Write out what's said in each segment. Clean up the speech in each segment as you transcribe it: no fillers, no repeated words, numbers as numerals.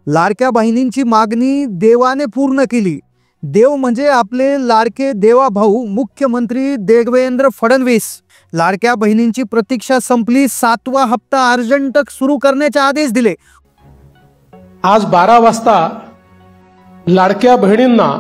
लाडक्या बहिणींची मागणी देवाने पूर्ण केली। देव म्हणजे आपले लाडके देवा भाऊ मुख्यमंत्री देवेंद्र फडणवीस। लाडक्या बहिणींची प्रतीक्षा संपली, 7वा हप्ता अर्जंट सुरू करण्याचे आदेश दिले। आज 12 वाजता लाडक्या बहिणींना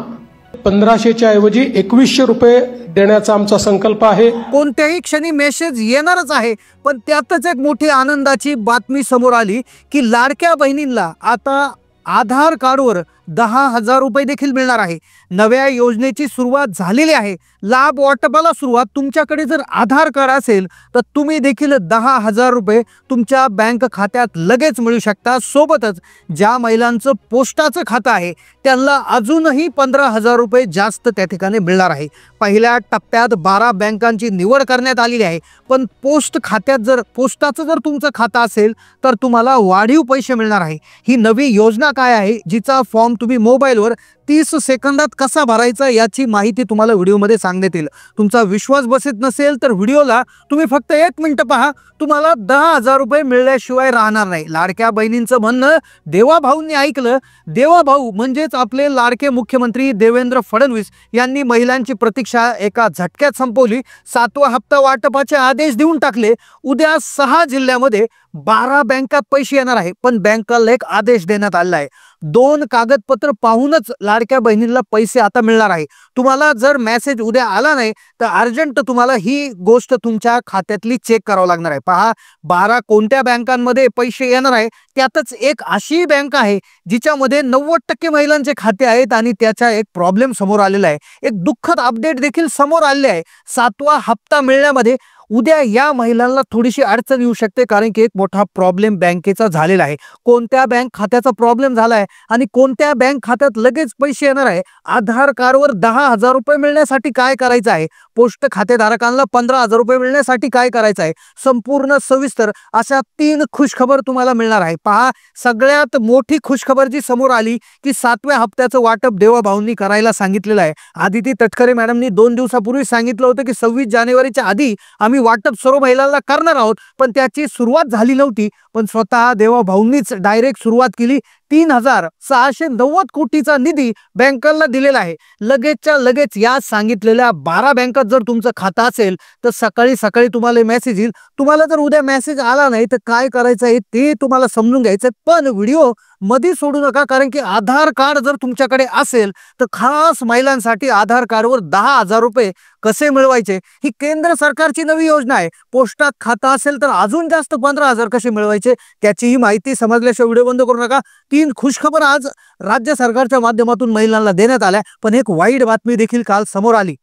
1500च्या ऐवजी 2100 रुपये देण्याचा आमचा संकल्प आहे। कोणत्याही क्षणी मेसेज येणारच आहे, पण त्यातच एक मोठी आनंदाची बातमी समोर आली की लाडक्या बहिणींना आता आधार कार्डवर 10,000 रुपये देखील मिळणार आहे। नव्या योजनेची सुरुवात झालेली आहे। लाभ वाटपाला सुरुवात, तुमच्याकडे जर आधार कार्ड असेल तर तुम्ही देखील 10,000 रुपये तुमच्या बँक खात्यात लगेच मिळू शकता। सोबतच ज्या महिलांचं पोस्टाचं खातं आहे त्यांना अजूनही 15,000 रुपये जास्त त्या ठिकाणी मिळणार आहे। पहिल्या टप्प्यात 12 बँकांची निवड करण्यात आलेली आहे, पण पोस्ट खात्यात जर पोस्टाचं जर तुमचं खातं असेल तर तुम्हाला वाढीव पैसे मिळणार आहे। ही नवी योजना काय आहे, जिचा फॉर्म तुम्ही मोबाईलवर 30 सेकंदात कसा भरायचा याची माहिती तुम्हाला व्हिडिओमध्ये सांगण्यात येईल। तुमचा विश्वास बसत नसेल तर व्हिडिओला तुम्ही फक्त 1 मिनिट पहा, तुम्हाला 10,000 रुपये मिळल्याशिवाय राहणार नाही। लाडक्या बहिणींचं म्हणणं देवा भाऊंनी ऐकलं। देवा भाऊ म्हणजेच आपले लाडके मुख्यमंत्री देवेंद्र फडणवीस यांनी महिलांची प्रतीक्षा एका झटक्यात संपवली। 7वा हप्ता वाटपाचे आदेश देऊन टाकले। उद्या 6 जिल्ह्यामध्ये 12 बँकात पैसे येणार आहे, पण बँकाला एक आदेश देण्यात आला आहे। 2 कागदपत्र पाहूनच लाडक्या बहिणींना पैसे आता मिळणार आहे। तुम्हाला जर मेसेज उद्या आला नाही तर अर्जंट तुम्हाला ही गोष्ट तुमच्या खात्यातली चेक करावं लागणार आहे। पहा, 12 कोणत्या बँकांमध्ये पैसे येणार आहे, त्यातच एक अशी बँक आहे जिच्यामध्ये 90% महिलांचे खाते आहेत आणि त्याचा एक प्रॉब्लेम समोर आलेला आहे। एक दुःखद अपडेट देखील समोर आले आहे। 7वा हप्ता मिळण्यामध्ये उद्या या महिलांना थोडीशी अडचण येऊ शकते, कारण की एक मोठा प्रॉब्लेम बँकेचा झालेला आहे। कोणत्या बँक खात्याचा प्रॉब्लेम झाला आहे आणि कोणत्या बँक खात्यात लगेच पैसे येणार आहे, आधार कार्डवर 10,000 रुपये मिळण्यासाठी काय करायचं आहे, पोस्ट खातेधारकांना 15,000 रुपये मिळण्यासाठी काय करायचं आहे, संपूर्ण सविस्तर अशा 3 खुशखबर तुम्हाला मिळणार आहे। पहा, सगळ्यात मोठी खुशखबर जी समोर आली की 7व्या हप्त्याचं वाटप देवा भाऊंनी करायला सांगितलेलं आहे। आदिती तटकरे मॅडमनी 2 दिवसापूर्वी सांगितलं होतं की 26 जानेवारीच्या आधी आम्ही वाटप सर्व महिलांना करणार आहोत, पण त्याची सुरुवात झाली नव्हती। पण स्वतः देवा भाऊंनीच डायरेक्ट सुरुवात केली। 3,690 कोटीचा निधी बँकांना दिलेला आहे। लगेचच्या लगेच या सांगितलेल्या 12 बँकात जर तुमचं खातं असेल तर सकाळी सकाळी तुम्हाला मेसेज येईल। तुम्हाला जर उद्या मेसेज आला नाही तर काय करायचं आहे ते तुम्हाला समजून घ्यायचं, पण व्हिडिओ मध्ये सोडू नका, कारण की आधार कार्ड जर तुमच्याकडे असेल तर खास महिलांसाठी आधार कार्डवर 10,000 रुपये कसे मिळवायचे ही केंद्र सरकारची नवी योजना आहे। पोस्टात खातं असेल तर अजून जास्त 15,000 कसे मिळवायचे त्याचीही माहिती समजल्याशिवाय व्हिडिओ बंद करू नका। 3 खुशखबर आज राज्य सरकारच्या माध्यमातून महिलांना देण्यात आल्या, पण एक वाईट बातमी देखील काल समोर आली।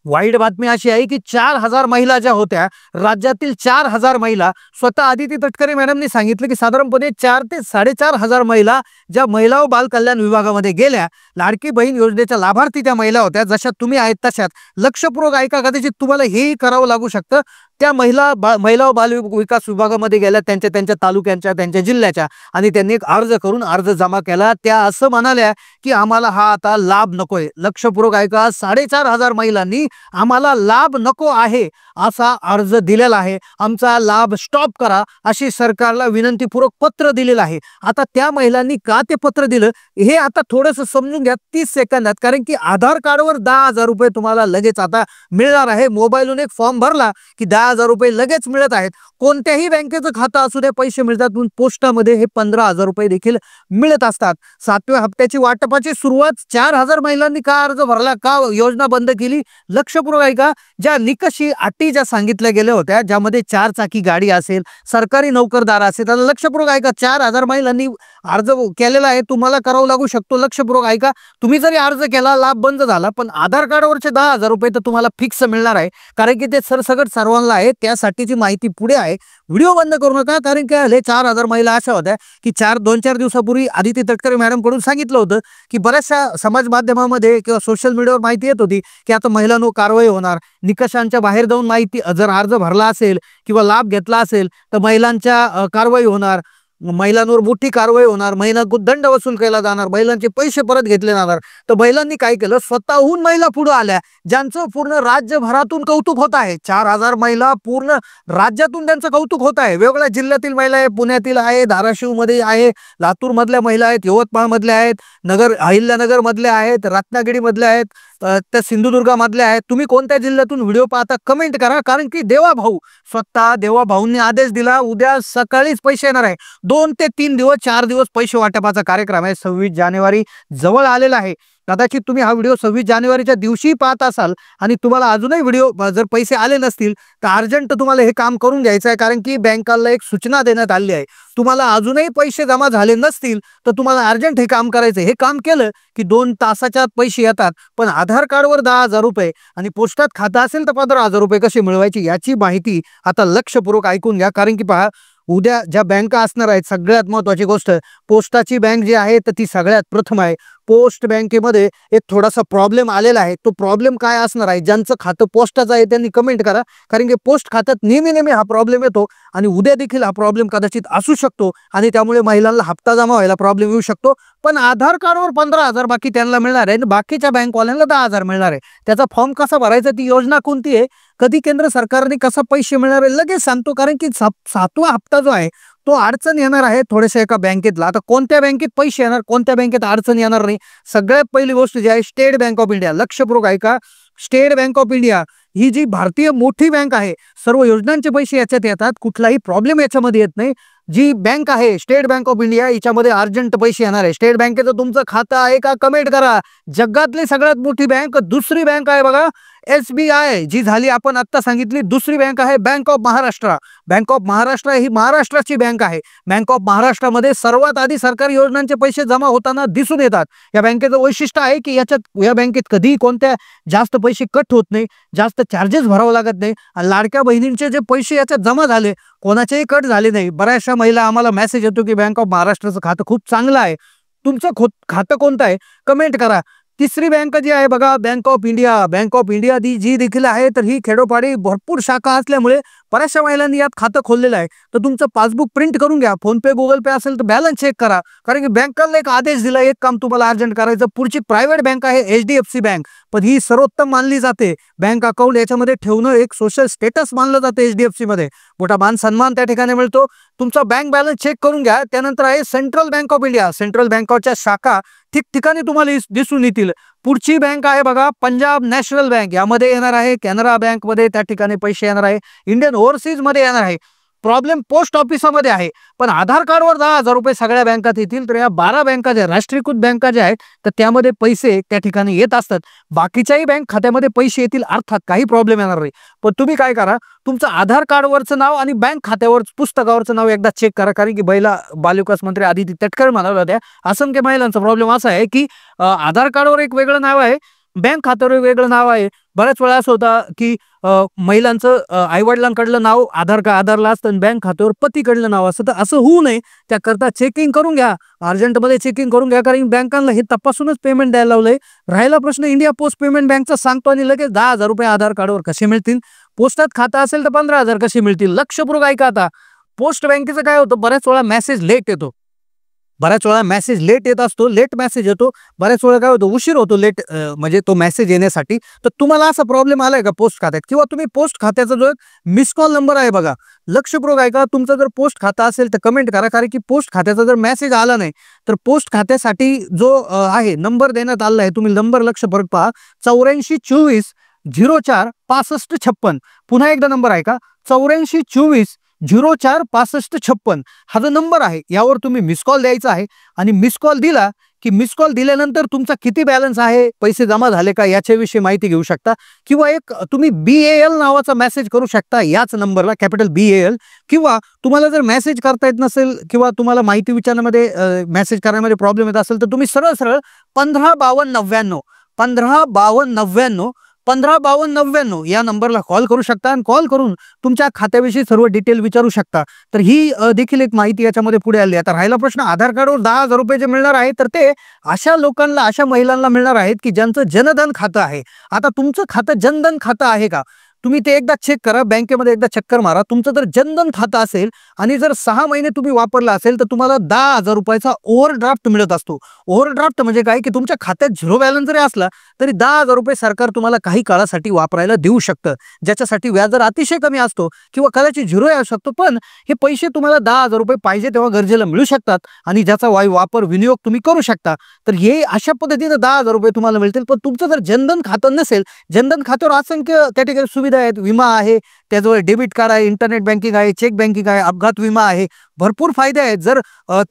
वाईट बातमी अशी आहे की 4,000 महिला ज्या होत्या, राज्यातील 4,000 महिला, स्वतः आदिती तटकरे मॅडमनी सांगितलं की साधारणपणे 4 ते 4,500 महिला ज्या महिला व बाल कल्याण विभागामध्ये गेल्या, लाडकी बहीण योजनेच्या लाभार्थी त्या महिला होत्या। जशा तुम्ही आहेत तशाच लक्षपूर्वक ऐका, कदाचित तुम्हाला हेही करावं लागू शकतं। त्या महिला व बाल विकास विभागामध्ये गेल्या, त्यांच्या तालुक्यांच्या, त्यांच्या जिल्ह्याच्या, आणि त्यांनी एक अर्ज जमा केला। त्या असं म्हणाल्या की आम्हाला हा आता लाभ नकोय। लक्षपूर्वक ऐका, 4,500 महिलांनी आम्हाला लाभ नको आहे असा अर्ज दिलेला आहे। आमचा लाभ स्टॉप करा अशी सरकारला विनंतीपूर्वक पत्र दिलेलं आहे। आता त्या महिलांनी का ते पत्र दिलं हे आता थोडंसं समजून घ्या 30 सेकंदात, कारण की आधार कार्डवर 10,000 रुपये तुम्हाला लगेच आता मिळणार आहे। मोबाईलवरून एक फॉर्म भरला की 10,000 रुपये लगेच मिळत आहेत। कोणत्याही बँकेचं खातं असू द्या पैसे मिळतात, पण पोस्टामध्ये हे 15,000 रुपये देखील मिळत असतात। 7व्या हप्त्याची वाटपाची सुरुवात 4,000 महिलांनी का अर्ज भरला, का योजना बंद केली, लक्षपूर्वक ऐका। ज्या निकषी अटी ज्या सांगितल्या गेल्या होत्या, ज्यामध्ये 4 चाकी गाडी असेल, सरकारी नोकरदार असेल, तर लक्षपूर्वक ऐका, 4,000 महिलांनी अर्ज केलेला आहे, तुम्हाला करावं लागू शकतो। लक्षपूर्वक ऐका, तुम्ही जरी अर्ज केला, लाभ बंद झाला, पण आधार कार्डवरचे 10,000 रुपये तर तुम्हाला फिक्स मिळणार आहे, कारण की ते सरसकट सर्वांना आहे। त्यासाठीची माहिती पुढे आहे, व्हिडिओ बंद करू नका, कारण की 4,000 महिला अशा होत्या की 2-4 दिवसापूर्वी आदिती तटकरे मॅडम कडून सांगितलं होतं की बऱ्याचशा समाज माध्यमामध्ये किंवा सोशल मीडियावर माहिती येत होती की आता महिलांवर कारवाई होणार, निकषांच्या बाहेर जाऊन माहिती जर अर्ज भरला असेल किंवा लाभ घेतला असेल तर महिलांच्या कारवाई होणार। महिलांवर मोठी कारवाई होणार, महिलांना दंड वसूल केला जाणार, महिलांचे पैसे परत घेतले जाणार. तर महिलांनी काय केलं, स्वतःहून महिला पुढे आल्या, ज्यांचं पूर्ण राज्यभरातून कौतुक होत आहे. 4000 महिला पूर्ण राज्यातून त्यांचं कौतुक होत आहे. वेगवेगळ्या जिल्ह्यातील महिला आहे, पुण्यातील आहे, धाराशिव मध्ये आहे, लातूर मधल्या महिला आहेत, यवतमाळ मधल्या आहेत, अहिल्यानगर मधल्या आहेत, रत्नागिरी मधल्या आहेत, त्या सिंधुदुर्गामधल्या आहेत. तुम्ही कोणत्या जिल्ह्यातून व्हिडिओ पाहता कमेंट करा, कारण की देवाभाऊ स्वतः देवाभाऊंनी आदेश दिला, उद्या सकाळीच पैसे येणार आहे. 2 ते 3 दिवस 4 दिवस पैसे वाटपाचा कार्यक्रम आहे. 26 जानेवारी जवळ आलेला आहे. कदाचित तुम्ही हा व्हिडिओ 26 जानेवारीच्या दिवशी पाहत असाल आणि तुम्हाला अजूनही व्हिडिओ जर पैसे आले नसतील तर अर्जंट तुम्हाला हे काम करून घ्यायचं आहे, कारण की बँकाला एक सूचना देण्यात आली आहे. तुम्हाला अजूनही पैसे जमा झाले नसतील तर तुम्हाला अर्जंट हे काम करायचं. हे काम केलं की 2 तासाच्या पैसे येतात. पण आधार कार्डवर 10,000 रुपये आणि पोस्टात खातं असेल तर 15,000 रुपये कसे मिळवायची याची माहिती आता लक्षपूर्वक ऐकून घ्या. कारण की पहा, उद्या ज्या बँका असणार आहेत, सगळ्यात महत्वाची गोष्ट पोस्टाची बँक जी आहे तर ती सगळ्यात प्रथम आहे. पोस्ट बँकेमध्ये एक थोडासा प्रॉब्लेम आलेला आहे. तो प्रॉब्लेम काय असणार आहे, ज्यांचं खातं पोस्टाचं आहे त्यांनी कमेंट करा, कारण की पोस्ट खात्यात नेहमी हा प्रॉब्लेम येतो आणि उद्या देखील हा प्रॉब्लेम कदाचित असू शकतो आणि त्यामुळे महिलांना हप्ता जमा व्हायला प्रॉब्लेम येऊ शकतो. पण आधार कार्डवर 15,000 बाकी त्यांना मिळणार आहे आणि बाकीच्या बँकवाल्यांना 10,000 मिळणार आहे. त्याचा फॉर्म कसा भरायचा, ती योजना कोणती आहे, कधी केंद्र सरकारने कसा पैसे मिळणार आहे लगेच सांगतो. कारण की 7वा हप्ता जो आहे तो अडचण येणार आहे थोडेसे एका बँकेतला. आता कोणत्या बँकेत पैसे येणार, कोणत्या बँकेत अडचण येणार नाही, सगळ्यात पहिली गोष्ट जी आहे स्टेट बँक ऑफ इंडिया. लक्षपूर्वक ऐका, स्टेट बँक ऑफ इंडिया ही जी भारतीय मोठी बँक आहे, सर्व योजनांचे पैसे याच्यात येतात, कुठलाही प्रॉब्लेम याच्यामध्ये येत नाही. जी बँक आहे स्टेट बँक ऑफ इंडिया, याच्यामध्ये अर्जंट पैसे येणार आहे. स्टेट बँकेचं तुमचं खातं आहे का कमेंट करा. जगातली सगळ्यात मोठी बँक दुसरी बँक आहे बघा, SBI, जी झाली आपण आता सांगितली दुसरी बँक आहे bank of Maharashtra. Bank of Maharashtra ही महाराष्ट्राची बँक आहे. बँक ऑफ महाराष्ट्रामध्ये सर्वात आधी सरकारी योजनांचे पैसे जमा होताना दिसून येतात. या बँकेचं वैशिष्ट्य आहे की या बँकेत कधीही कोणत्या जास्त पैसे कट होत नाही, जास्त चार्जेस भरावं लागत नाही. आणि लाडक्या बहिणींचे जे पैसे याच्यात जमा झाले कोणाचेही कट झाले नाही. बऱ्याचशा महिला आम्हाला मेसेज येतो की बँक ऑफ महाराष्ट्राचं खातं खूप चांगलं आहे. तुमचं खातं कोणतं आहे कमेंट करा. तिसरी बँक जी आहे बघा, bank of India. Bank of India जी देखील आहे तर ही खेडोपाडी भरपूर शाखा असल्यामुळे बऱ्याचशा महिलांनी यात खातं खोललेलं आहे. तर तुमचं पासबुक प्रिंट करून घ्या. फोन पे, गुगल पे असेल तर बॅलन्स चेक करा, कारण की बँकाला एक आदेश दिला, एक काम तुम्हाला अर्जंट करायचं. पुढची प्रायव्हेट बँक आहे HDFC बँक, पण ही सर्वोत्तम मानली जाते. बँक अकाउंट याच्यामध्ये ठेवणं एक सोशल स्टेटस मानलं जातं. HDFC मध्ये मोठा मान सन्मान त्या ठिकाणी मिळतो. तुमचा बँक बॅलन्स चेक करून घ्या. त्यानंतर आहे central bank of India. Central बँकच्या शाखा ठिकठिकाणी तुम्हाला दिसून येतील. पुढची बँक आहे बघा पंजाब नॅशनल बँक. यामध्ये येणार आहे कॅनरा बँक मध्ये, त्या ठिकाणी पैसे येणार आहे. इंडियन ओव्हरसीज मध्ये येणार आहे. प्रॉब्लेम पोस्ट ऑफिसमध्ये आहे, पण आधार कार्डवर 10,000 रुपये सगळ्या बँकात येतील. तर या 12 बँका ज्या राष्ट्रीयकृत बँका ज्या आहेत तर त्यामध्ये पैसे त्या ठिकाणी येत असतात. बाकीच्याही बँक खात्यामध्ये पैसे येतील, अर्थात काही प्रॉब्लेम येणार नाही. पण तुम्ही काय करा, तुमचं आधार कार्डवरचं नाव आणि बँक खात्यावर पुस्तकावरचं नाव एकदा चेक करा, कारण की बालविकास मंत्री आदिती तटकरे म्हणाल्या होत्या असंख्य महिलांचा प्रॉब्लेम असा आहे की आधार कार्डवर एक वेगळं नाव आहे, बँक खात्यावर वेगळं नाव आहे. बऱ्याच वेळा असं होता की महिलांचं आईवडिलांकडलं नाव आधारला असतं आणि बँक खात्यावर पतीकडलं नाव असतं. तर असं होऊ नये त्याकरता चेकिंग करून घ्या, अर्जंटमध्ये चेकिंग करून घ्या, कारण बँकांना हे तपासूनच पेमेंट द्यायला लावलंय. राहिला प्रश्न इंडिया पोस्ट पेमेंट बँकचा सांगतो आणि लगेच 10,000 रुपये आधार कार्डवर कसे मिळतील, पोस्टात खातं असेल तर 15,000 कसे मिळतील. लक्षपूर्वक ऐका. आता पोस्ट बँकेचं काय होतं, बऱ्याच वेळा मेसेज लेट येतो, बऱ्याच वेळा मेसेज लेट येत असतो, लेट मेसेज येतो. बऱ्याच वेळा काय होतं, उशीर होतो लेट म्हणजे तो मेसेज येण्यासाठी. तर तुम्हाला असा प्रॉब्लेम आलाय का पोस्ट खात्यात, किंवा तुम्ही पोस्ट खात्याचा जो मिस कॉल नंबर आहे बघा, लक्षपूर्वक ऐका. तुमचा जर पोस्ट खाता असेल तर कमेंट करा, कारण की पोस्ट खात्याचा जर मेसेज आला नाही तर पोस्ट खात्यासाठी जो आहे नंबर देण्यात आला आहे, तुम्ही नंबर लक्षपूर्वक पहा, 8424 04 65 56. पुन्हा एकदा नंबर आहे का, 8424 04 65 56. हा जो नंबर आहे यावर तुम्ही मिस कॉल द्यायचा आहे. आणि मिस कॉल दिला की मिस कॉल दिल्यानंतर तुमचा किती बॅलन्स आहे, पैसे जमा झाले का याच्याविषयी माहिती घेऊ शकता. किंवा एक तुम्ही BAL नावाचा मेसेज करू शकता याच नंबरला, कॅपिटल BAL. किंवा तुम्हाला जर मेसेज करता येत नसेल किंवा तुम्हाला माहिती विचारण्यामध्ये मेसेज करण्यामध्ये प्रॉब्लेम येत असेल तर तुम्ही सरळ 155299 155299 155299 या नंबरला कॉल करू शकता आणि कॉल करून तुमच्या खात्याविषयी सर्व डिटेल विचारू शकता. तर ही देखील एक माहिती याच्यामध्ये पुढे आली. आता राहिला प्रश्न आधार कार्डवर 10,000 रुपये जे मिळणार आहे तर ते अशा लोकांना, अशा महिलांना मिळणार आहेत की ज्यांचं जनधन खातं आहे. आता तुमचं खातं जनधन खातं आहे का, तुम्ही ते एकदा चेक करा, बँकेमध्ये एकदा चक्कर मारा. तुमचं जर जनधन खातं असेल आणि जर 6 महिने तुम्ही वापरला असेल तर तुम्हाला 10,000 रुपयाचा ओव्हरड्राफ्ट मिळत असतो. ओव्हरड्राफ्ट म्हणजे काय की तुमच्या खात्यात झिरो बॅलन्स जरी असला तरी 10,000 रुपये सरकार तुम्हाला काही काळासाठी वापरायला देऊ शकतं, ज्याच्यासाठी व्याजदर अतिशय कमी असतो किंवा कदाचित झिरो असू शकतो. पण हे पैसे तुम्हाला 10,000 रुपये पाहिजे तेव्हा गरजेला मिळू शकतात आणि ज्याचा वापर विनियोग तुम्ही करू शकता. तर हे अशा पद्धतीने 10,000 रुपये तुम्हाला मिळतील. पण तुमचं जर जनधन खातं नसेल, जनधन खात्यावर असंख्य कॅटेगरी सुविधा आहेत. विमा आहे, त्याजवळ डेबिट कार्ड आहे, इंटरनेट बँकिंग आहे, चेक बँकिंग आहे, अपघात विमा आहे, भरपूर फायदे आहेत. जर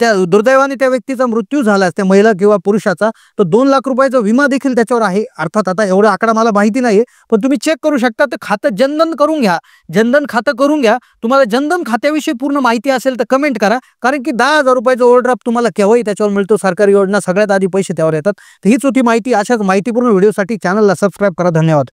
त्या दुर्दैवाने त्या व्यक्तीचा मृत्यू झाला, त्या महिला किंवा पुरुषाचा, तर 2 लाख रुपयाचा विमा देखील त्याच्यावर आहे. अर्थात आता एवढा आकडा मला माहिती नाहीये, पण तुम्ही चेक करू शकता. तर खातं जनधन करून घ्या, जनधन खातं करून घ्या. तुम्हाला जनधन खात्याविषयी पूर्ण माहिती असेल तर कमेंट करा, कारण की 10,000 रुपयाचा ओव्हरड्राफ्ट तुम्हाला केव्हाही त्याच्यावर मिळतो. सरकारी योजना सगळ्यात आधी पैसे त्यावर येतात. तर हीच होती माहिती. अशाच माहितीपूर्ण व्हिडिओसाठी चॅनलला सबस्क्राईब करा. धन्यवाद.